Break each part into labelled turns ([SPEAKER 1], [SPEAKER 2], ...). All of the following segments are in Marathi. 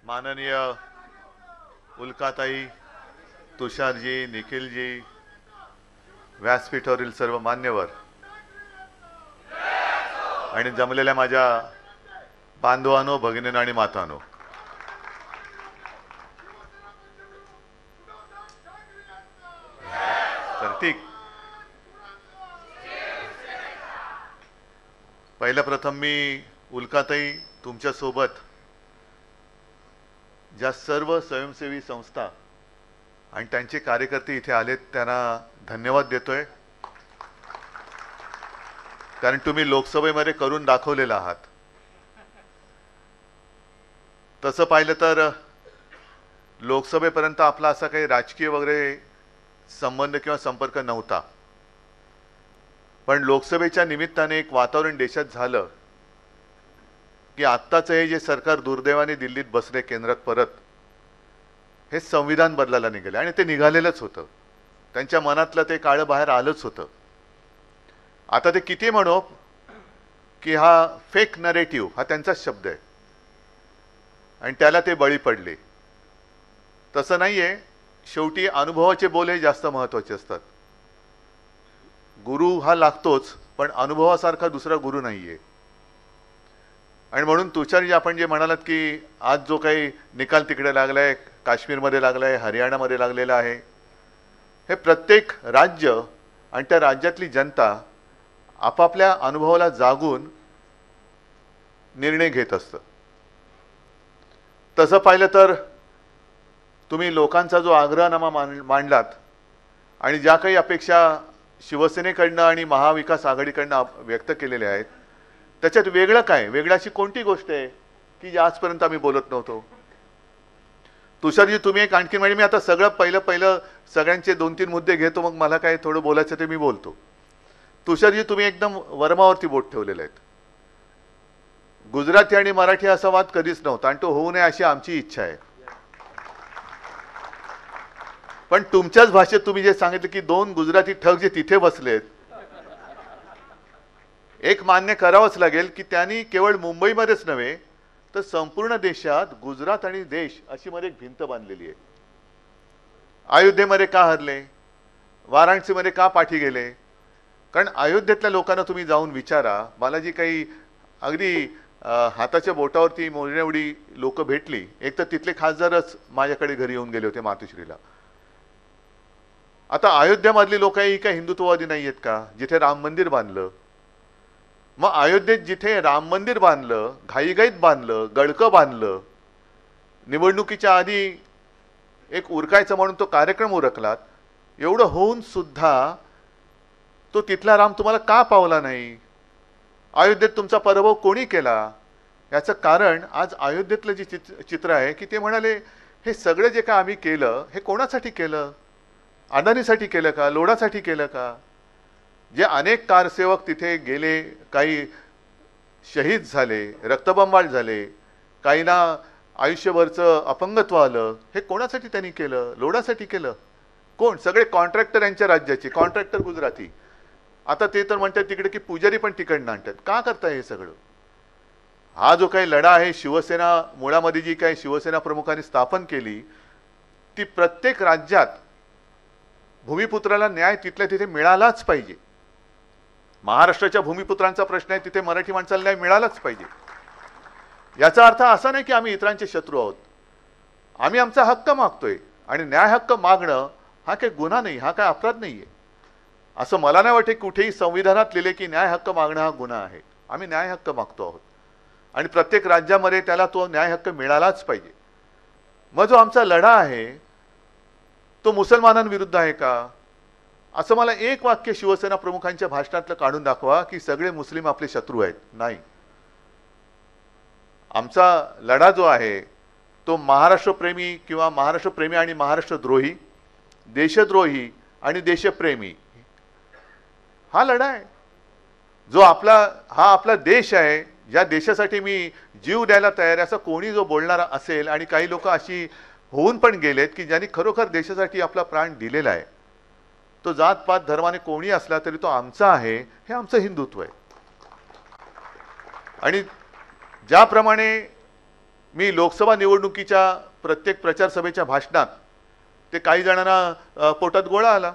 [SPEAKER 1] माननीय उल्काताई, तुषारजी, निखिलजी, व्यासपीठावरील सर्व मान्यवर आणि जमलेल्या माझ्या बांधवांनो, भगिनींनो आणि मातांनो, तर ठीक. पहिल्या प्रथम मी उल्काताई तुमच्या सोबत ज्या सर्व स्वयंसेवी संस्था आणि त्यांचे कार्यकर्ते इथे आलेत त्यांना धन्यवाद देतोय, कारण तुम्ही लोकसभेमध्ये करून दाखवलेला आहात. तसं पाहिलं तर लोकसभेपर्यंत आपला असा काही राजकीय वगैरे संबंध किंवा संपर्क नव्हता, पण लोकसभेच्या निमित्ताने एक वातावरण देशात झालं की आत्ताचं हे जे सरकार दुर्दैवाने दिल्लीत बसले केंद्रात परत, हे संविधान बदलायला निघाले आणि ते निघालेलंच होतं. त्यांच्या मनातलं ते काळं बाहेर आलंच होतं. आता ते किती म्हणो की हा फेक नरेटिव्ह हा त्यांचाच शब्द आहे आणि त्याला ते बळी पडले. तसं नाहीये. शेवटी अनुभवाचे बोल हे जास्त महत्त्वाचे असतात. गुरु हा लागतोच, पण अनुभवासारखा दुसरा गुरु नाहीये. आणि म्हणून तुषारजी, आपण जे म्हणालात की आज जो काही निकाल तिकडे लागलाय, काश्मीरमध्ये लागलाय, हरियाणामध्ये लागलेला आहे, हे प्रत्येक राज्य आणि त्या राज्यातली जनता आपापल्या अनुभवाला जागून निर्णय घेत असतं. तसं पाहिलं तर तुम्ही लोकांचा जो आग्रहनामा मांडलात आणि ज्या काही अपेक्षा शिवसेनेकडनं आणि महाविकास आघाडीकडनं व्यक्त केलेल्या आहेत, त्याच्यात वेगळं काय, वेगळी अशी कोणती गोष्ट आहे की आजपर्यंत आम्ही बोलत नव्हतो? तुषारजी, तुम्ही एक आणखी, म्हणजे मी आता सगळं पहिलं सगळ्यांचे 2-3 मुद्दे घेतो, मग मला काय थोडं बोलायचं ते मी बोलतो. तुषारजी, तुम्ही एकदम वर्मावरती बोट ठेवलेले आहेत. गुजराती आणि मराठी असा वाद कधीच नव्हता आणि तो होऊ नये अशी आमची इच्छा आहे. पण तुमच्याच भाषेत तुम्ही जे सांगितलं की 2 गुजराती ठग जे तिथे बसलेत, एक मान्य करावंच लागेल की त्यांनी केवळ मुंबईमध्येच नव्हे तर संपूर्ण देशात गुजरात आणि देश अशी मध्ये एक भिंत बांधलेली आहे. अयोध्येमध्ये का हरले, वाराणसीमध्ये का पाठी गेले? कारण अयोध्येतल्या लोकांना तुम्ही जाऊन विचारा. मला जी काही अगदी हाताच्या बोटावरती मोजण्याएवढी लोक भेटली, एक तर तिथले खासदारच माझ्याकडे घरी येऊन गेले होते मातोश्रीला. आता अयोध्यामधली लोक ही काय हिंदुत्ववादी नाही आहेत का, जिथे राम मंदिर बांधलं? मग अयोध्येत जिथे राम मंदिर बांधलं, घाईघाईत बांधलं, गडकं बांधलं, निवडणुकीच्या आधी एक उरकायचं म्हणून तो कार्यक्रम उरकलात, एवढं होऊन सुद्धा तो तिथला राम तुम्हाला का पावला नाही? अयोध्येत तुमचा पराभव कोणी केला? याचं कारण आज अयोध्येतलं जे चित्र आहे की ते म्हणाले हे सगळं जे काय आम्ही केलं हे कोणासाठी केलं? अदानीसाठी केलं का? लोढासाठी केलं का? जे अनेक कारसेवक तिथे गेले, काही शहीद झाले, रक्तबंबाळ झाले, काहींना आयुष्यभरचं अपंगत्व आलं, हे कोणासाठी त्यांनी केलं? लोढासाठी केलं? कोण? सगळे कॉन्ट्रॅक्टर यांच्या राज्याचे, कॉन्ट्रॅक्टर गुजराती. आता ते तर म्हणतात तिकडे की पुजारी पण तिकडनं आणतात. का करताय हे सगळं? हा जो काही लढा आहे, शिवसेना मुळामध्ये जी काही शिवसेना प्रमुखांनी स्थापन केली, ती प्रत्येक राज्यात भूमिपुत्राला न्याय तिथल्या तिथे मिळालाच पाहिजे. महाराष्ट्राच्या भूमिपुत्रांचा प्रश्न आहे, तिथे मराठी माणसाला न्याय मिळालाच पाहिजे. याचा अर्थ असा नाही की आम्ही इतरांचे शत्रू आहोत. आम्ही आमचा हक्क मागतोय आणि न्याय हक्क मागणं हा काही गुन्हा नाही, हा काय अपराध नाहीये. असं मला नाही वाटत कुठेही संविधानात लिहिले की न्याय हक्क मागणं हा गुन्हा आहे. आम्ही न्याय हक्क मागतो आहोत आणि प्रत्येक राज्यामध्ये त्याला तो न्याय हक्क मिळालाच पाहिजे. मग जो आमचा लढा आहे तो मुसलमानांविरुद्ध आहे का? असं मला एक वाक्य शिवसेना प्रमुखांच्या भाषणातलं काढून दाखवा की सगळे मुस्लिम आपले शत्रू आहेत. नाही. आमचा लढा जो आहे तो महाराष्ट्रप्रेमी किंवा महाराष्ट्रप्रेमी आणि महाराष्ट्रद्रोही, देशद्रोही आणि देशप्रेमी हा लढा आहे. जो आपला देश आहे, ज्या देशासाठी मी जीव द्यायला तयार आहे, असं कोणी जो बोलणारा असेल, आणि काही लोक अशी होऊन पण गेलेत की ज्यांनी खरोखर देशासाठी आपला प्राण दिलेला आहे, तो जात पात धर्माने कोणी असला तरी तो आमचा आहे, हे आमचं हिंदुत्व आहे. आणि ज्याप्रमाणे मी लोकसभा निवडणुकीच्या प्रत्येक प्रचार सभेच्या भाषणात ते काही जणांना पोटात गोळा आला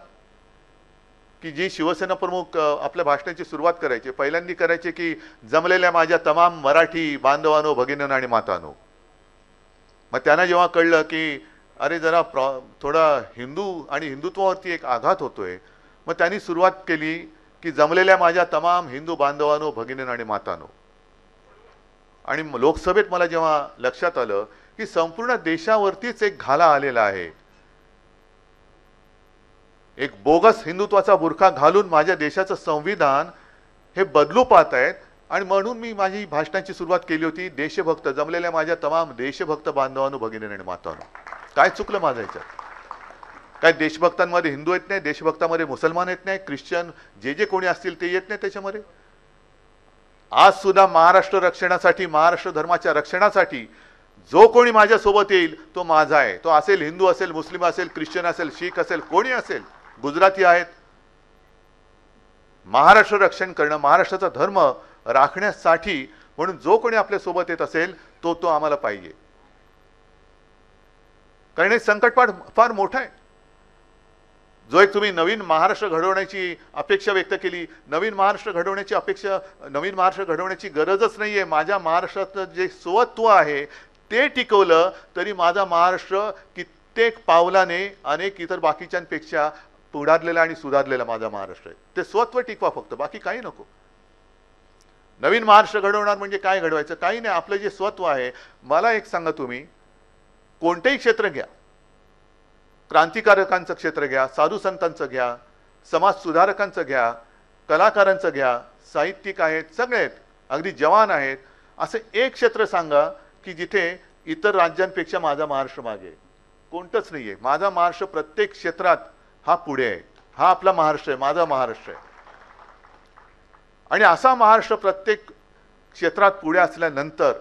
[SPEAKER 1] की जी शिवसेना प्रमुख आपल्या भाषणाची सुरुवात करायचे, पहिल्यांदा करायचे की जमलेल्या माझ्या तमाम मराठी बांधवांनो, भगिनींनो आणि मातांनो. मग त्यांना जेव्हा कळलं की अरे जरा थोडा हिंदू आणि हिंदुत्वावरती एक आघात होतोय, मग त्यांनी सुरुवात केली की जमलेल्या माझ्या तमाम हिंदू बांधवांनो, भगिनींनो आणि मातांनो. आणि लोकसभेत मला जेव्हा लक्षात आलं की संपूर्ण देशावरतीच एक घाला आलेला आहे, एक बोगस हिंदुत्वाचा बुरखा घालून माझ्या देशाचं संविधान हे बदलू पाहत आहेत. आणि म्हणून मी माझी भाषणाची सुरुवात केली होती, देशभक्त जमलेल्या माझ्या तमाम देशभक्त बांधवांनो, भगिनींनो आणि मातांनो. काय चुकलं माझं याच्यात? काय देशभक्तांमध्ये हिंदू येत नाही, देशभक्तांमध्ये मुसलमान येत नाही, ख्रिश्चन जे कोणी असतील ते येत नाही त्याच्यामध्ये? आज सुद्धा महाराष्ट्र रक्षणासाठी, महाराष्ट्र धर्माच्या रक्षणासाठी जो कोणी माझ्या सोबत येईल तो माझा आहे. तो असेल हिंदू असेल, मुस्लिम असेल, ख्रिश्चन असेल, शीख असेल, कोणी असेल, गुजराती आहेत. महाराष्ट्र रक्षण करणं, महाराष्ट्राचा धर्म राखण्यासाठी म्हणून जो कोणी आपल्या सोबत येत असेल तो आम्हाला पाहिजे. कारण हे संकट फार मोठं आहे. जो एक तुम्ही नवीन महाराष्ट्र घडवण्याची अपेक्षा व्यक्त केली, नवीन महाराष्ट्र घडवण्याची गरजच नाहीये. माझ्या महाराष्ट्राचं जे स्वत्व आहे ते टिकवलं तरी माझा महाराष्ट्र कित्येक पावलाने अनेक इतर बाकीच्यांपेक्षा पुढारलेला आणि सुधारलेला माझा महाराष्ट्र आहे. ते स्वत्व टिकवा फक्त, बाकी काही नको. नवीन महाराष्ट्र घडवणार म्हणजे काय घडवायचं? काही नाही. आपलं जे स्वत्व आहे, मला एक सांगा, तुम्ही कोणतेही क्षेत्र घ्या, क्रांतिकारकांचं क्षेत्र घ्या, साधू संतांचं घ्या, समाज सुधारकांचं घ्या, कलाकारांचं घ्या, साहित्यिक आहेत, सगळे आहेत, अगदी जवान आहेत, असं एक क्षेत्र सांगा की जिथे इतर राज्यांपेक्षा माझा महाराष्ट्र मागे आहे. कोणतंच नाहीये. माझा महाराष्ट्र प्रत्येक क्षेत्रात हा पुढे आहे. हा आपला महाराष्ट्र आहे, माझा महाराष्ट्र आहे. आणि असा महाराष्ट्र प्रत्येक क्षेत्रात पुढे असल्यानंतर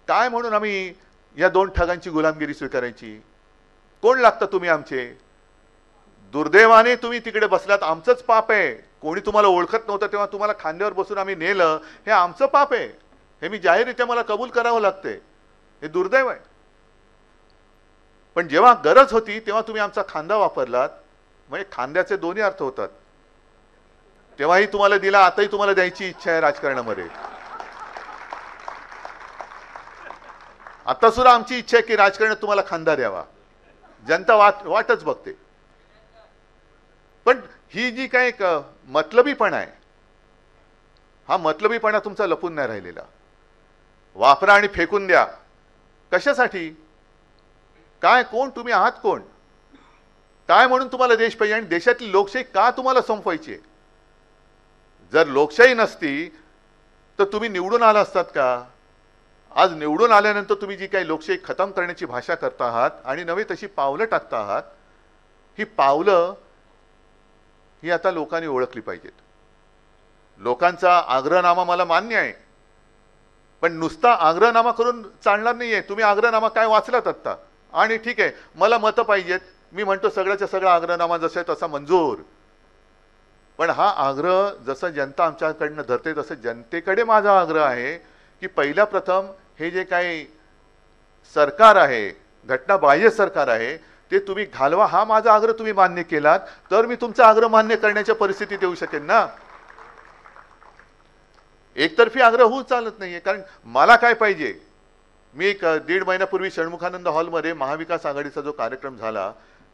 [SPEAKER 1] काय म्हणून आम्ही या दोन ठगांची गुलामगिरी स्वीकारायची? कोण लागतं तुम्ही आमचे? दुर्दैवाने तुम्ही तिकडे बसलात, आमचंच पाप आहे. कोणी तुम्हाला ओळखत नव्हतं तेव्हा तुम्हाला खांद्यावर बसून आम्ही नेलं, हे आमचं पाप आहे. हे मी जाहीररित्या मला कबूल करावं लागते. हे दुर्दैव आहे. पण जेव्हा गरज होती तेव्हा तुम्ही आमचा खांदा वापरलात. म्हणजे खांद्याचे दोन्ही अर्थ होतात. तेव्हाही तुम्हाला दिला, आताही तुम्हाला द्यायची इच्छा आहे राजकारणामध्ये. आता सुद्धा आमची इच्छा आहे की राजकारणात तुम्हाला खांदा द्यावा. जनता वाटच बघते. पण ही जी काय एक मतलबीपणा आहे, हा मतलबीपणा तुमचा लपून नाही राहिलेला. वापरा आणि फेकून द्या. कशासाठी? काय? कोण तुम्ही आहात? कोण? काय म्हणून तुम्हाला देश पाहिजे? आणि देशातली लोकशाही का तुम्हाला संपवायची? जर लोकशाही नसती तर तुम्ही निवडून आला असतात का? आज निवडून आल्यानंतर तुम्ही जी काही लोकशाही खतम करण्याची भाषा करता आहात आणि नवे तशी पावलं टाकता आहात, ही पावलं ही आता लोकांनी ओळखली पाहिजेत. लोकांचा आग्रहनामा मला मान्य आहे, पण नुसता आग्रहनामा करून चालणार नाहीये. तुम्ही आग्रहनामा काय वाचलात आत्ता, आणि ठीक आहे मला मतं पाहिजेत, मी म्हणतो सगळ्याच्या सगळा आग्रहनामा जसा आहे तसा मंजूर. पण हा आग्रह जसं जनता आमच्याकडनं धरते तसं जनतेकडे माझा आग्रह आहे की पहिल्या प्रथम हे जे काही सरकार आहे, घटनाबाह्य सरकार आहे, ते तुम्ही घालवा. हा माझा आग्रह तुम्ही मान्य केलात तर मी तुमचा आग्रह मान्य करण्याच्या परिस्थितीत येऊ शकेन ना. एकतर्फी आग्रह होऊ चालत नाहीये. कारण मला काय पाहिजे? मी एक 1.5 महिन्यापूर्वी षण्मुखानंद हॉलमध्ये महाविकास आघाडीचा जो कार्यक्रम झाला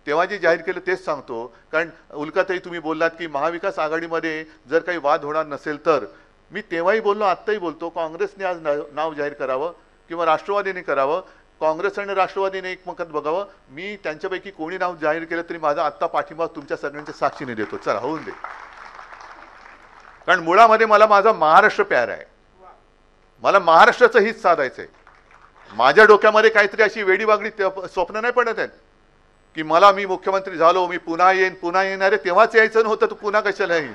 [SPEAKER 1] तेव्हा जे जाहीर केलं तेच सांगतो. कारण उल्काताई तुम्ही बोललात की महाविकास आघाडीमध्ये जर काही वाद होणार नसेल तर, मी तेव्हाही बोललो, आत्ताही बोलतो, काँग्रेसने आज नाव जाहीर करावं किंवा राष्ट्रवादीने करावं. काँग्रेस आणि राष्ट्रवादीने एकमत बघावं. मी त्यांच्यापैकी कोणी नाव जाहीर केलं तरी माझा आत्ता पाठिंबा तुमच्या सगळ्यांच्या साक्षीने देतो. चला होऊन दे. कारण मुळामध्ये मला माझा महाराष्ट्र प्यार आहे. मला महाराष्ट्राचं हित साधायचंय. माझ्या डोक्यामध्ये काहीतरी अशी वेडीवागडी स्वप्न नाही पडत आहेत की मी मुख्यमंत्री झालो, मी पुन्हा येणार आहे. तेव्हाच यायचं नव्हतं, तू पुन्हा कशाला येईल?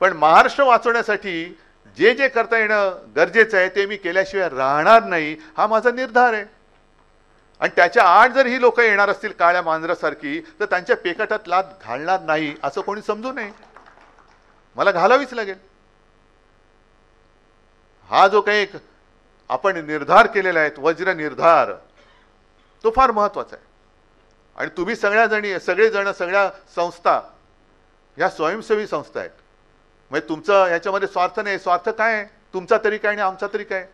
[SPEAKER 1] पण महाराष्ट्र वाचवण्यासाठी जे जे करता येणं गरजेचं आहे ते मी केल्याशिवाय राहणार नाही, हा माझा निर्धार आहे. आणि त्याच्या आड जर ही लोक येणार असतील काळ्या मांजरासारखी तर त्यांच्या पेकाटात लात घालणार नाही असं कोणी समजू नये. मला घालावीच लागेल. हा जो काही एक आपण निर्धार केलेले आहेत, वज्र निर्धार, तो फार महत्वाचा आहे. आणि तुम्ही सगळेजण सगळ्या संस्था ह्या स्वयंसेवी संस्था आहेत. म्हणजे तुमचं ह्याच्यामध्ये स्वार्थ नाही. स्वार्थ काय आहे? तुमचा तरी काय आणि आमचा तरी काय?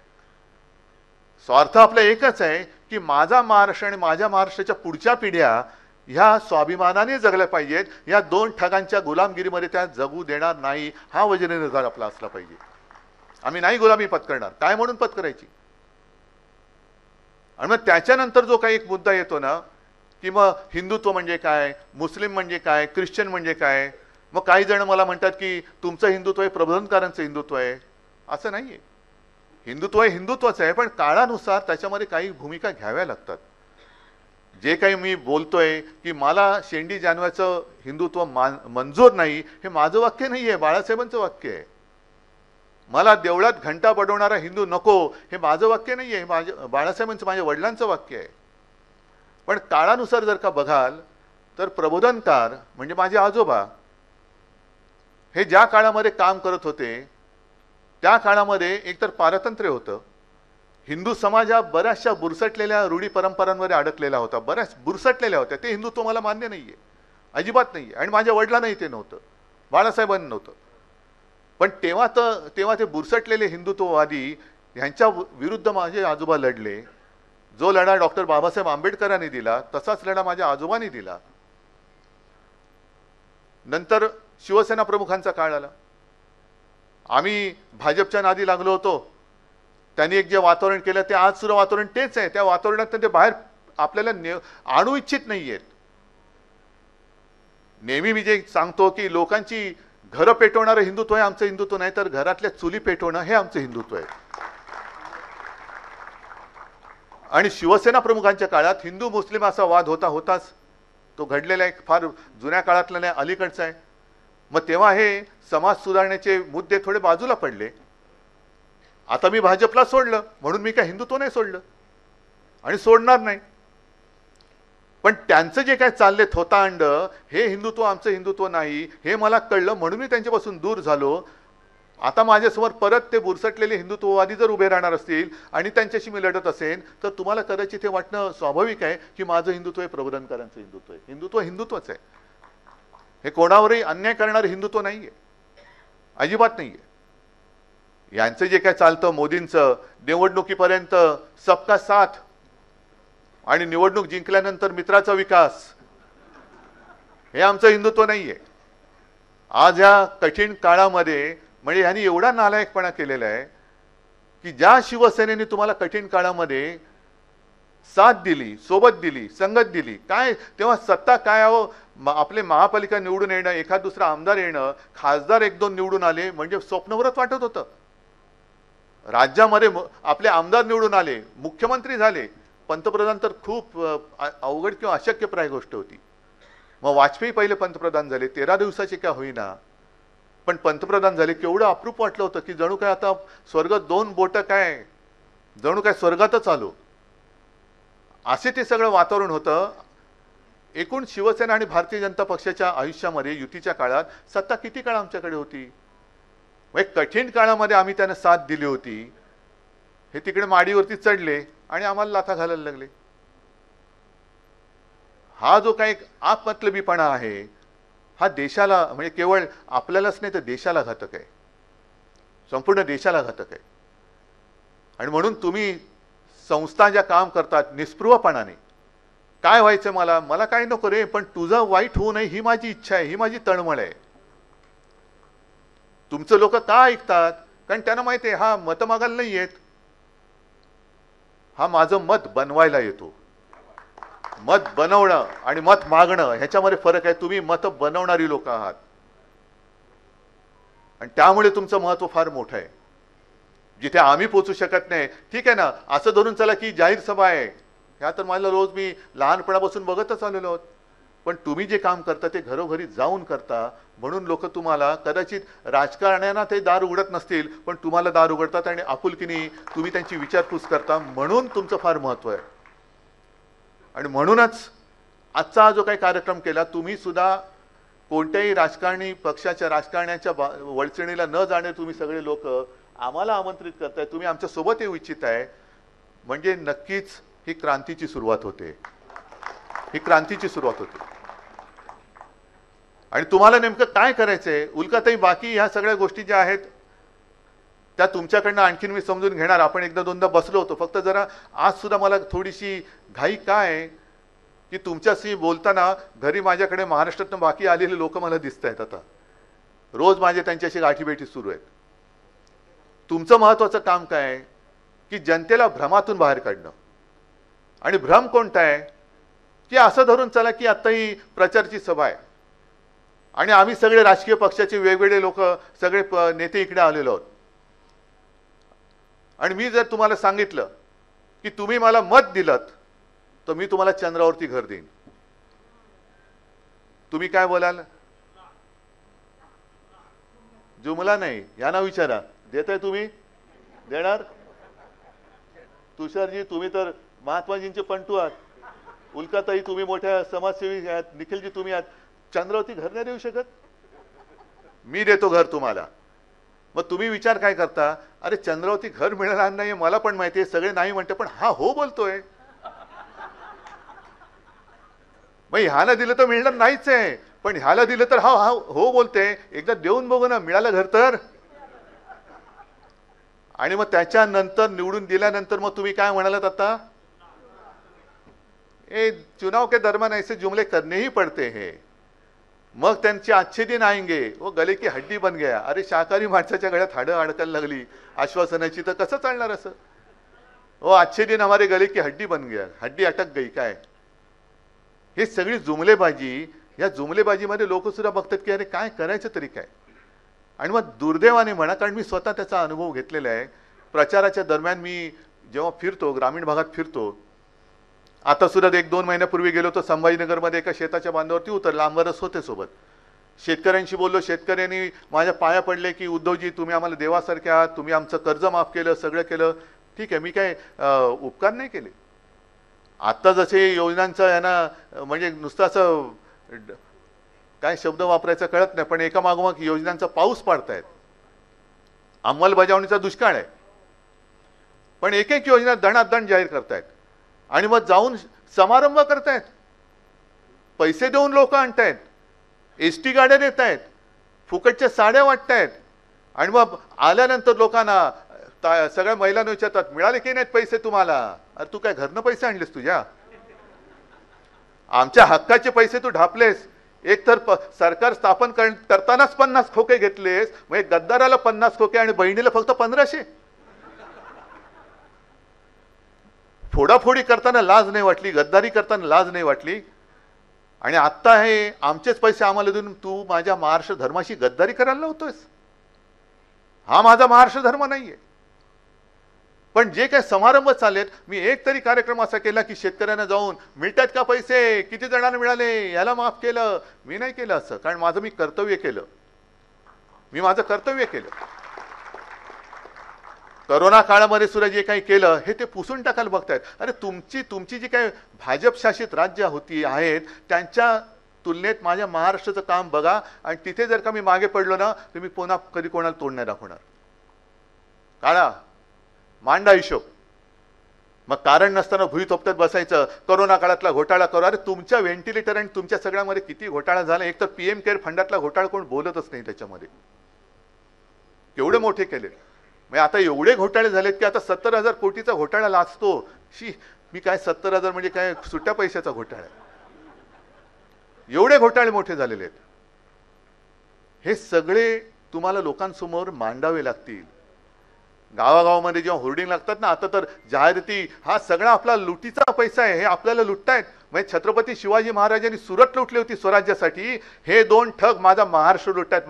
[SPEAKER 1] स्वार्थ आपला एकच आहे की माझा महाराष्ट्र आणि माझ्या महाराष्ट्राच्या पुढच्या पिढ्या ह्या स्वाभिमानाने जगल्या पाहिजेत. या दोन ठगांच्या गुलामगिरीमध्ये त्या जगू देणार नाही, हा वज्र निर्धार आपला असला पाहिजे. आम्ही नाही गुलामी पत्करणार. काय म्हणून पत्करायची? आणि मग त्याच्यानंतर जो काही एक मुद्दा येतो ना, की मग हिंदुत्व म्हणजे काय, मुस्लिम म्हणजे काय, ख्रिश्चन म्हणजे काय. मग काही जण मला म्हणतात की तुमचं हिंदुत्व आहे, प्रबोधनकारांचं हिंदुत्व आहे. असं नाहीये. हिंदुत्व हे हिंदुत्वच आहे, पण काळानुसार त्याच्यामध्ये काही भूमिका घ्याव्या लागतात. जे काही मी बोलतोय की मला शेंडी जानव्याचं हिंदुत्व मंजूर नाही, हे माझं वाक्य नाहीये, बाळासाहेबांचं वाक्य आहे. मला देवळात घंटा बडवणारा हिंदू नको, हे माझं वाक्य नाहीये, हे बाळासाहेबांचं, माझ्या वडिलांचं वाक्य आहे. पण काळानुसार जर का बघाल तर प्रबोधनकार म्हणजे माझे आजोबा हे ज्या काळामध्ये काम करत होते त्या काळामध्ये एकतर पारतंत्र्य होतं. हिंदू समाज हा बऱ्याचशा बुरसटलेल्या रूढी परंपरांमध्ये अडकलेला होता, बऱ्याच बुरसटलेल्या होत्या. ते हिंदुत्व मला मान्य नाहीये, अजिबात नाहीये. आणि माझ्या वडिलांनाही ते नव्हतं, बाळासाहेबांना नव्हतं. पण तेव्हा ते बुरसटलेले हिंदुत्ववादी यांच्या विरुद्ध माझे आजोबा लढले. जो लढा डॉक्टर बाबासाहेब आंबेडकरांनी दिला तसाच लढा माझ्या आजोबांनी दिला. नंतर शिवसेना प्रमुखांचा काळ आला. आम्ही भाजपच्या नादी लागलो होतो. त्यांनी एक जे वातावरण केलं ते आज सुद्धा वातावरण तेच आहे. त्या वातावरणात ते बाहेर आपल्याला आणू इच्छित नाहीयेत. नेहमी मी जे सांगतो की लोकांची घरं पेटवणारं हिंदुत्व आहे आमचं हिंदुत्व नाही, तर घरातल्या चुली पेटवणं हे आमचं हिंदुत्व आहे. आणि शिवसेना प्रमुखांच्या काळात हिंदू मुस्लिम असा वाद होताच. तो घडलेला एक फार जुन्या काळातला नाही, अलीकडचा आहे. मग तेव्हा हे समाज सुधारण्याचे मुद्दे थोडे बाजूला पडले. आता मी भाजपला सोडलं म्हणून मी काय हिंदुत्व नाही सोडलं आणि सोडणार नाही. पण त्यांचं जे काय चालले थोतांड, हे हिंदुत्व आमचं हिंदुत्व नाही, हे मला कळलं म्हणून मी त्यांच्यापासून दूर झालो. आता माझ्यासमोर परत ते बुरसटलेले हिंदुत्ववादी जर उभे राहणार असतील आणि त्यांच्याशी मी लढत असेल तर तुम्हाला कदाचित हे वाटणं स्वाभाविक आहे की माझं हिंदुत्व आहे, प्रबोधनकारांचं हिंदुत्व आहे. हिंदुत्व हिंदुत्वच आहे. हे कोणावरही अन्याय करणारं हिंदुत्व नाहीये, अजिबात नाहीये. यांचं जे काय चालतं मोदींचं, निवडणुकीपर्यंत सबका साथ आणि निवडणूक जिंकल्यानंतर मित्राचा विकास, हे आमचं हिंदुत्व नाहीये. आज या कठीण काळामध्ये म्हणजे यांनी एवढा नालायकपणा केलेला आहे की ज्या शिवसेनेने तुम्हाला कठीण काळामध्ये साथ दिली, सोबत दिली, संगत दिली, काय तेव्हा सत्ता काय हो, आपले महापालिका निवडून येणं, एखाद दुसरा आमदार येणं, खासदार एक दोन निवडून आले म्हणजे स्वप्नवरच वाटत होतं. राज्यामध्ये आपले आमदार निवडून आले, मुख्यमंत्री झाले, पंतप्रधान तर खूप अवघड किंवा अशक्यप्राय गोष्ट होती. मग वाजपेयी पहिले पंतप्रधान झाले, 13 दिवसाचे का होईना पण पंतप्रधान झाले. केवढं अप्रूप वाटलं होतं की जणू काय आता स्वर्ग दोन बोट काय, जणू काय स्वर्गातच आलो, असे ते सगळं वातावरण होतं. एकूण शिवसेना आणि भारतीय जनता पक्षाच्या आयुष्यामध्ये युतीच्या काळात सत्ता किती काळ आमच्याकडे होती. एक कठीण काळामध्ये आम्ही त्यांना साथ दिली होती. हे तिकडे माडीवरती चढले आणि आम्हाला लाथा घालायला लागले. हा जो काही आपमतलबीपणा आहे हा देशाला म्हणजे केवळ आपल्यालाच नाही तर देशाला घातक आहे, संपूर्ण देशाला घातक आहे. आणि म्हणून तुम्ही संस्था ज्या काम करतात निस्पृहपणाने, काय व्हायचं मला काय नको रे, पण तुझं वाईट होऊ नये ही माझी इच्छा आहे, ही माझी तळमळ आहे. तुमचं लोक का ऐकतात? कारण त्यांना माहिती आहे हा मत मागायला नाही येत, हा माझं मत बनवायला येतो. मत बनवणं आणि मत मागणं ह्याच्यामध्ये फरक आहे. तुम्ही मत बनवणारी लोक आहात आणि त्यामुळे तुमचं महत्व फार मोठं आहे. जिथे आम्ही पोचू शकत नाही, ठीक आहे ना, असं धरून चला की जाहीर सभा आहे, ह्या तर मला रोज मी लहानपणापासून बघतच आलेलो आहोत. पण तुम्ही जे काम करता ते घरोघरी जाऊन करता म्हणून लोक तुम्हाला, कदाचित राजकारण्यांना ते दार उघडत नसतील पण तुम्हाला दार उघडतात आणि आपुलकीने तुम्ही त्यांची विचारपूस करता म्हणून तुमचं फार महत्व आहे. आणि म्हणूनच आजचा हा जो काही कार्यक्रम केला, तुम्ही सुद्धा कोणत्याही राजकारणी पक्षाच्या राजकारण्याच्या वळचणीला न जाणे तुम्ही सगळे लोक आम्हाला आमंत्रित करताय, तुम्ही आमच्या सोबत येऊ इच्छित आहे, म्हणजे नक्कीच ही क्रांतीची सुरुवात होते, ही क्रांतीची सुरुवात होते. आणि तुम्हाला नेमकं काय करायचंय उल्काताई, बाकी ह्या सगळ्या गोष्टी ज्या आहेत त्या तुमच्याकडनं आणखीन मी समजून घेणार. आपण एकदा दोनदा बसलो होतो. फक्त जरा आज सुद्धा मला थोडीशी घाई काय की तुमच्याशी बोलताना घरी माझ्याकडे महाराष्ट्रातून बाकी आलेले लोक मला दिसत आहेत. आता रोज माझे त्यांच्याशी गाठीभेटी सुरू आहेत. तुमचं महत्त्वाचं काम काय आहे की जनतेला भ्रमातून बाहेर काढणं. आणि भ्रम कोणता आहे की असं धरून चला की आता ही प्रचारची सभा आहे आणि आम्ही सगळे राजकीय पक्षाचे वेगवेगळे लोक सगळे नेते इकडे आलेलो आहोत. आणि मी जर तुम्हाला सांगितलं की तुम्ही मला मत दिलत तर मी तुम्हाला चंद्रावरती घर देईन, तुम्ही काय बोलाल? जुमला नाही, यांना विचारा. देताय तुम्ही? देणार? तुषारजी तुम्ही तर महात्माजींचे पंटू आहात. उल्काताई तुम्ही मोठ्या समाजसेवी आहात. निखिलजी तुम्ही आहात. चंद्रावरती घर नाही देऊ शकत? मी देतो घर तुम्हाला. मग तुम्ही विचार काय करता, अरे चंद्रावरती घर मिळणार नाही मला पण माहिती आहे, सगळे नाही म्हणते, पण हा हो बोलतोय. मग ह्याला दिलं तर मिळणार नाहीच आहे, पण ह्याला दिलं तर हा हा हो बोलते. एकदा देऊन बघू ना, मिळालं घर तर. आणि मग त्याच्यानंतर निवडून दिल्यानंतर मग तुम्ही काय म्हणालात आता, ए चुनाव के दरम्यान ऐसे जुमले करने ही पडते हैं. मग त्यांचे अच्छे दिन आएंगे वो गले की हड्डी बन गया. अरे शाकाहारी माणसाच्या गळ्यात हाडं अडकायला लागली आश्वासनाची तर कसं चालणार असं? वो अच्छे दिन हमारे गले की हड्डी बन गया, हड्डी अटक गई. काय हे सगळी जुमलेबाजी. या जुमलेबाजीमध्ये लोक सुद्धा बघतात की अरे काय करायचं तरी काय. आणि मग दुर्दैवाने म्हणा, कारण मी स्वतः त्याचा अनुभव घेतलेला आहे. प्रचाराच्या दरम्यान मी जेव्हा फिरतो, ग्रामीण भागात फिरतो, आता सुद्धा 1-2 महिन्यापूर्वी गेलो तर संभाजीनगरमध्ये एका शेताच्या बांधावरती उतरला. आमदारच होते सोबत. शेतकऱ्यांशी बोललो. शेतकऱ्यांनी माझ्या पाया पडले की उद्धवजी तुम्ही आम्हाला देवासारखे आहात, तुम्ही आमचं कर्ज माफ केलं, सगळं केलं. ठीक आहे, मी काय उपकार नाही केले. आता जसे योजनांचं यांना म्हणजे नुसतं असं काय शब्द वापरायचा कळत नाही, पण एका मागोमाग योजनांचा पाऊस पाडतायत. अंमलबजावणीचा दुष्काळ आहे, पण एक एक योजना दणादण जाहीर करतायत. आणि मग जाऊन समारंभ करतायत, पैसे देऊन लोक आणतायत, एसटी गाड्या देत आहेत, फुकटच्या साड्या वाटतायत. आणि मग आल्यानंतर लोकांना सगळ्या महिलांना विचारतात मिळाले की नाहीत पैसे तुम्हाला. अरे तू काय घरनं पैसे आणलेस तुझ्या? आमच्या हक्काचे पैसे तू ढापलेस. एक तर सरकार स्थापन करतानाच 50 खोके घेतलेस, मग गद्दाराला 50 खोके आणि बहिणीला फक्त 1500. फोडाफोडी करताना लाज नाही वाटली, गद्दारी करताना लाज नाही वाटली. आणि आत्ता हे आमचेच पैसे आम्हाला देऊन तू माझ्या महाराष्ट्र धर्माशी गद्दारी करायला लावतोयस. हा माझा महाराष्ट्र धर्म नाहीये. पण जे काही समारंभ चाललेत, मी एक तरी कार्यक्रम असा केला की शेतकऱ्यांना जाऊन मिळतात का पैसे, किती जणांना मिळाले, याला माफ केलं. मी नाही केलं असं, कारण माझं मी कर्तव्य केलं. मी माझं कर्तव्य केलं. करोना काळामध्ये सुद्धा जे काही केलं हे ते पुसून टाकायला बघतायत. अरे तुमची जी काही भाजप शासित राज्य होती आहेत त्यांच्या तुलनेत माझ्या महाराष्ट्राचं काम बघा. आणि तिथे जर का मी मागे पडलो ना तर मी पुन्हा कधी कोणाला तोड नाही दाखवणार. काढा मांडा हिशोब. मग कारण नसताना भुई थोपटत बसायचं, करोना काळातला घोटाळा करू. अरे तुमच्या व्हेंटिलेटर आणि तुमच्या सगळ्यामध्ये किती घोटाळा झाला. एक तर पीएम केअर फंडातला घोटाळा कोण बोलतच नाही त्याच्यामध्ये, केवढे मोठे केले. म्हणजे आता एवढे घोटाळे झालेत की आता 70,000 कोटीचा घोटाळा लाचतो. मी काय 70,000 म्हणजे काय सुट्ट्या पैशाचा घोटाळा. एवढे घोटाळे मोठे झालेले आहेत. हे सगळे तुम्हाला लोकांसमोर मांडावे लागतील. गावागावामध्ये जेव्हा होर्डिंग लागतात ना, आता तर जाहिराती, हा सगळा आपला लुटीचा पैसा आहे, हे आपल्याला लुटतायत. म्हणजे छत्रपती शिवाजी महाराजांनी सुरत लुटली होती स्वराज्यासाठी, हे 2 ठग माझा महाराष्ट्र लुटतायत,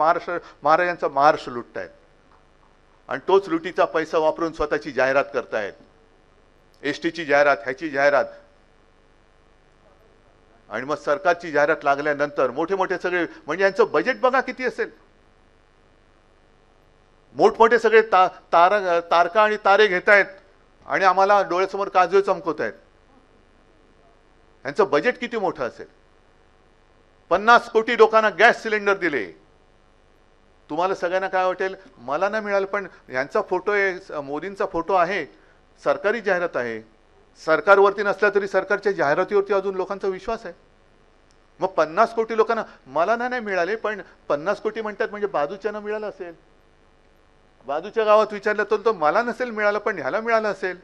[SPEAKER 1] महाराजांचा महाराष्ट्र लुटतायत. आणि तोच लुटीचा पैसा वापरून स्वतःची जाहिरात करतायत. एसटीची जाहिरात, ह्याची जाहिरात. आणि मग सरकारची जाहिरात लागल्यानंतर मोठे मोठे सगळे, म्हणजे यांचं बजेट बघा किती असेल. मोठमोठे सगळे तारका आणि तारे घेत आहेत आणि आम्हाला डोळ्यासमोर काजळ चमकवत आहेत. यांचं बजेट किती मोठं असेल. 50 कोटी लोकांना गॅस सिलेंडर दिले. तुम्हाला सगळ्यांना काय वाटेल, मला नाही मिळालं, पण यांचा फोटो आहे, मोदींचा फोटो आहे, सरकारी जाहिरात आहे, सरकारवरती नसला तरी सरकारच्या जाहिरातीवरती अजून लोकांचा विश्वास आहे. मग 50 कोटी लोकांना मला नाही मिळाले, पण 50 कोटी म्हणतात म्हणजे बाजूच्यानं मिळालं असेल, बाजूच्या गावात विचारलं तर मला नसेल मिळालं पण ह्याला मिळालं असेल.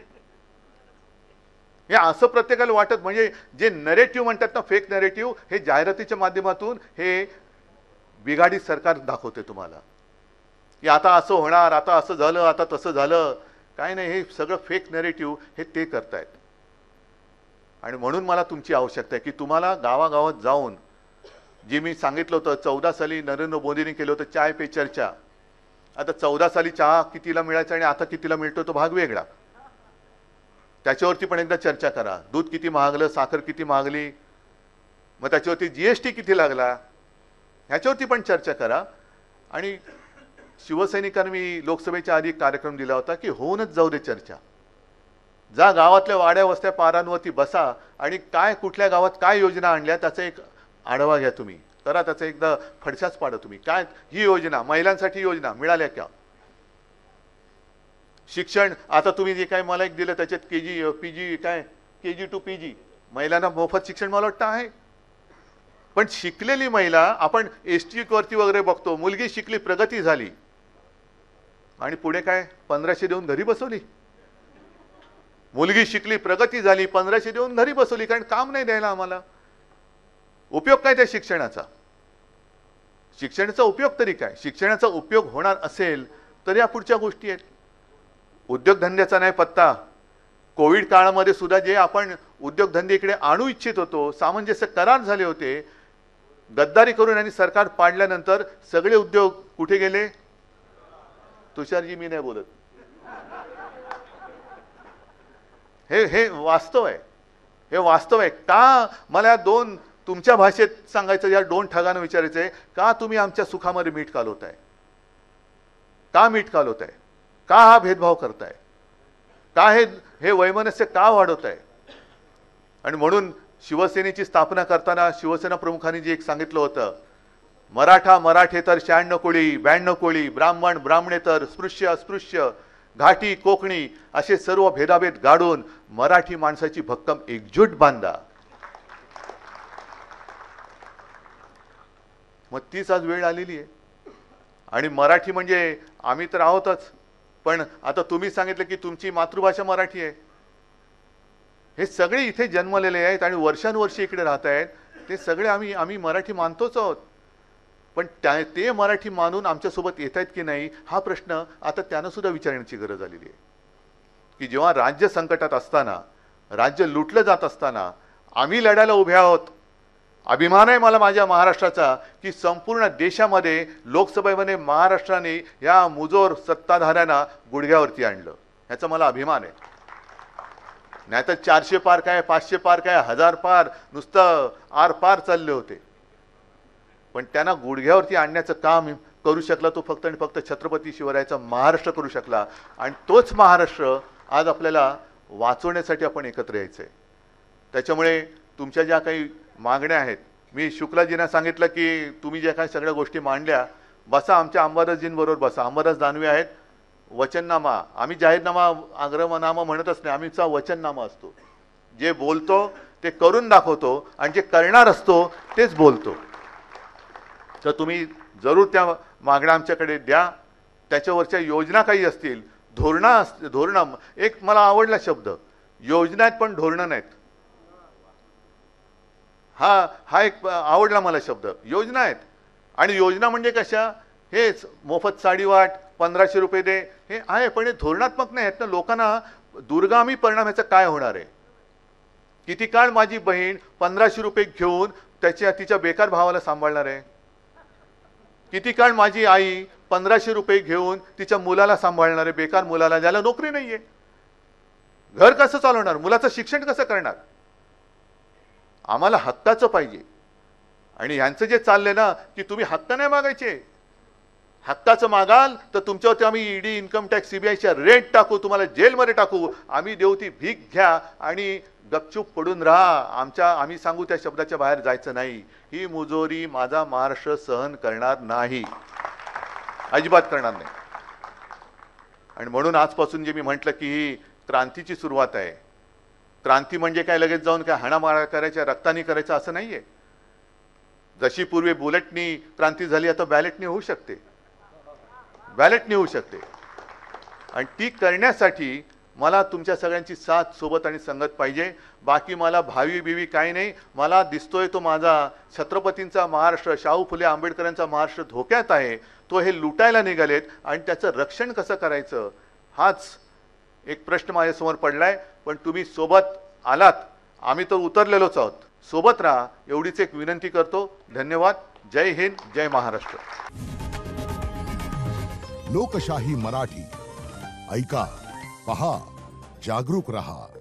[SPEAKER 1] हे असं प्रत्येकाला वाटत, म्हणजे जे नरेटिव्ह म्हणतात ना, फेक नरेटिव्ह, हे जाहिरातीच्या माध्यमातून हे बिघाडी सरकार दाखवते तुम्हाला की आता असं होणार, आता असं झालं, आता तसं झालं. काय नाही, हे सगळं फेक नरेटिव्ह हे ते करतायत. आणि म्हणून मला तुमची आवश्यकता आहे की तुम्हाला गावागावात जाऊन, जे मी सांगितलं होतं 14 साली नरेंद्र मोदींनी केलं होतं चाय पे चर्चा, आता 14 साली चहा कितीला मिळायचा आणि आता कितीला मिळतो तो भाग वेगळा, त्याच्यावरती पण एकदा चर्चा करा. दूध किती महागलं, साखर किती महागली, मग त्याच्यावरती जीएसटी किती लागला, ह्याच्यावरती पण चर्चा करा. आणि शिवसैनिकांनी मी लोकसभेच्या आधी कार्यक्रम दिला होता की होऊनच जाऊ दे चर्चा. जा गावातल्या वाड्या वस्त्या पारांवरती बसा आणि काय कुठल्या गावात काय योजना आणल्या त्याचा एक आढावा घ्या, तुम्ही करा त्याचा एकदा फडशाच पाडा तुम्ही. काय ही योजना, महिलांसाठी योजना मिळाल्या का, शिक्षण आता तुम्ही जे काय मला एक दिलं त्याच्यात केजी पीजी, काय केजी टू पीजी महिलांना मोफत शिक्षण मला वाटतं आहे. पण शिकलेली महिला आपण एसटी वरती वगैरे बघतो, मुलगी शिकली, प्रगती झाली आणि पुढे काय 1500 देऊन घरी बसवली. मुलगी शिकली, प्रगती झाली, 1500 देऊन घरी बसवली, कारण काम नाही द्यायला आम्हाला. उपयोग काय त्या शिक्षणाचा, शिक्षणाचा उपयोग तरी काय, शिक्षणाचा उपयोग होणार असेल तर या पुढच्या गोष्टी आहेत. उद्योगधंद्याचा नाही पत्ता. कोविड काळामध्ये सुद्धा जे आपण उद्योगधंदे इकडे आणू इच्छित होतो, सामंजस्य करार झाले होते, गद्दारी करून आणि सरकार पाडल्यानंतर सगळे उद्योग कुठे गेले. तुषारजी मी नाही बोलत, हे वास्तव आहे, हे वास्तव आहे. का मला दोन तुमच्या भाषेत सांगायचं, या दोन ठगांना विचारायचंय, का तुम्ही आमच्या सुखामध्ये मीठ कालवताय, का मीठ कालवताय, का हा भेदभाव करताय, का हे वैमनस्य का वाढवताय. आणि म्हणून शिवसेनेची स्थापना करताना शिवसेना प्रमुखांनी जे एक सांगितलं होतं, मराठा मराठेतर 96 कोळी 92 कोळी, ब्राह्मण ब्राह्मणेतर, स्पृश्य अस्पृश्य, घाटी कोकणी असे सर्व भेदाभेद गाडून मराठी माणसाची भक्कम एकजूट बांधा. मग तीच आज वेळ आलेली आहे. आणि मराठी म्हणजे आम्ही तर आहोतच, पण आता तुम्ही सांगितलं की तुमची मातृभाषा मराठी आहे. हे सगळे इथे जन्मलेले आहेत आणि वर्षानुवर्षे इकडे राहत आहेत, ते सगळे आम्ही मराठी मानतोच आहोत. पण ते मराठी मानून आमच्यासोबत येत आहेत की नाही हा प्रश्न आता त्यांना सुद्धा विचारण्याची गरज आलेली आहे. की जेव्हा राज्य संकटात असताना, राज्य लुटलं जात असताना आम्ही लढायला उभे आहोत. अभिमान आहे मला माझ्या महाराष्ट्राचा की संपूर्ण देशामध्ये लोकसभेमध्ये महाराष्ट्राने या मुजोर सत्ताधाऱ्यांना गुडघ्यावरती आणलं, ह्याचा मला अभिमान आहे. नाहीतर 400 पार काय, 500 पार काय, 1000 पार, नुसतं आर पार चालले होते. पण त्यांना गुडघ्यावरती आणण्याचं काम करू शकला तो फक्त आणि फक्त छत्रपती शिवरायाचा महाराष्ट्र करू शकला. आणि तोच महाराष्ट्र आज आपल्याला वाचवण्यासाठी आपण एकत्र यायचंय. त्याच्यामुळे तुमच्या ज्या काही मागण्या आहेत, मी शुक्लाजींना सांगितलं की तुम्ही ज्या काही सगळ्या गोष्टी मांडल्या, बसा आमच्या अंबादासजींबरोबर बसा. अंबादास दानवे आहेत, वचननामा, आम्ही जाहीरनामा आग्रहनामा म्हणतच नाही, आम्हीचा वचननामा असतो. जे बोलतो ते करून दाखवतो आणि जे करणार असतो तेच बोलतो. तर तुम्ही जरूर त्या मागण्या आमच्याकडे द्या. त्याच्यावरच्या योजना काही असतील, धोरणं, एक मला आवडला शब्द, योजना आहेत पण धोरणं नाहीत. हा एक आवडला मला शब्द, योजना आहेत. आणि योजना म्हणजे कशा, हेच मोफत साडी वाट, 1500 रुपये दे, हे आहे, पण हे धोरणात्मक नाही आहेत ना. लोकांना दुर्गामी परिणाम ह्याचा काय होणार आहे. किती काळ माझी बहीण 1500 रुपये घेऊन तिच्या बेकार भावाला सांभाळणार आहे. किती काळ माझी आई 1500 रुपये घेऊन तिच्या मुलाला सांभाळणार आहे, बेकार मुलाला, ज्याला नोकरी नाहीये. घर कसं चालवणार, मुलाचं शिक्षण कसं करणार. आम्हाला हक्काचं पाहिजे. आणि ह्यांचं जे चाललंय ना की तुम्ही हक्क नाही मागायचे, हक्काचं मागाल तर तुमच्यावरती आम्ही ईडी, इन्कम टॅक्स, सीबीआयच्या रेट टाकू, तुम्हाला जेलमध्ये टाकू, आम्ही देऊ ती भीक घ्या आणि गपचूप पडून राहा. आम्ही सांगू त्या शब्दाच्या बाहेर जायचं नाही. ही मुजोरी माझा महाराष्ट्र सहन करणार नाही. अजिबात करणार नाही. आणि म्हणून आजपासून जे मी म्हटलं की ही क्रांतीची सुरुवात आहे. क्रांती म्हणजे काय लगेच जाऊन काय हाणामारा करायच्या, रक्तानी करायचं असं नाहीये. जशी पूर्वी बुलेटनी क्रांती झाली, आता बॅलेटनी होऊ शकते, बॅलेटनी होऊ शकते. आणि ती करण्यासाठी मला तुमच्या सगळ्यांची साथ, सोबत आणि संगत पाहिजे. बाकी मला भावी बिवी काही नाही. मला दिसतोय तो माझा छत्रपतींचा महाराष्ट्र, शाहू फुले आंबेडकरांचा महाराष्ट्र धोक्यात आहे. तो हे लुटायला निघालेत आणि त्याचं रक्षण कसं करायचं हाच एक प्रश्न माझ्यासमोर पडलाय. पण तुम्ही सोबत आलात, आम्ही तर उतरलेलोच आहोत. सोबत राहा एवढीच एक विनंती करतो. धन्यवाद. जय हिंद, जय महाराष्ट्र.
[SPEAKER 2] लोकशाही मराठी ऐका, पहा, जागरूक रहा.